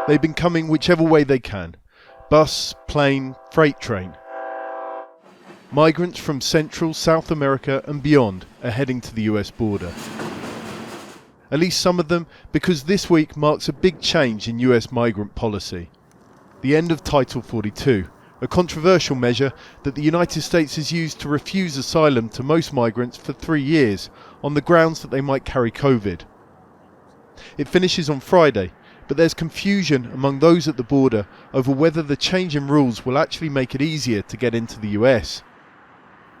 They've been coming whichever way they can. Bus, plane, freight train. Migrants from Central, South America and beyond are heading to the US border. At least some of them, because this week marks a big change in US migrant policy. The end of Title 42, a controversial measure that the United States has used to refuse asylum to most migrants for 3 years on the grounds that they might carry COVID. It finishes on Friday, but there's confusion among those at the border over whether the change in rules will actually make it easier to get into the US.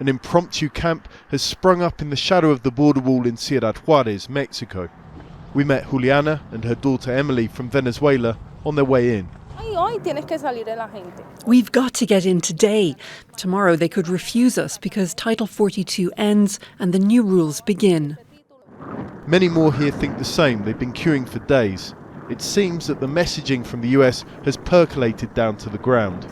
An impromptu camp has sprung up in the shadow of the border wall in Ciudad Juarez, Mexico. We met Juliana and her daughter Emily from Venezuela on their way in. We've got to get in today. Tomorrow they could refuse us because Title 42 ends and the new rules begin. Many more here think the same. They've been queuing for days. It seems that the messaging from the US has percolated down to the ground.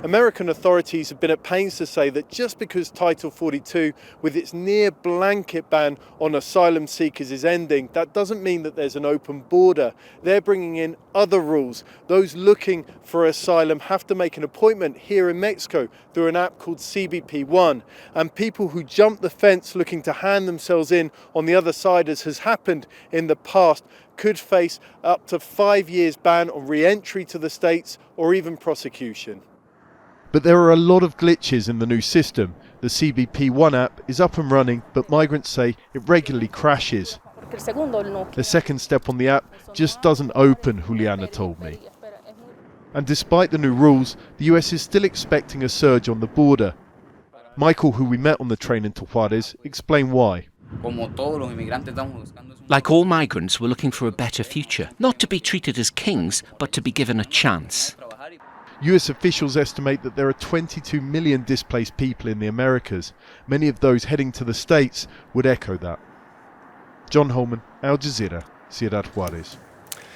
American authorities have been at pains to say that just because Title 42, with its near blanket ban on asylum seekers, is ending, that doesn't mean that there's an open border. They're bringing in other rules. Those looking for asylum have to make an appointment here in Mexico through an app called CBP One. And people who jump the fence looking to hand themselves in on the other side, as has happened in the past, could face up to 5 years ban on re-entry to the States or even prosecution. But there are a lot of glitches in the new system. The CBP One app is up and running, but migrants say it regularly crashes. The second step on the app just doesn't open, Juliana told me. And despite the new rules, the US is still expecting a surge on the border. Michael, who we met on the train into Juarez, explained why. Like all migrants, we're looking for a better future. Not to be treated as kings, but to be given a chance. US officials estimate that there are 22 million displaced people in the Americas. Many of those heading to the States would echo that. John Holman, Al Jazeera, Ciudad Juarez.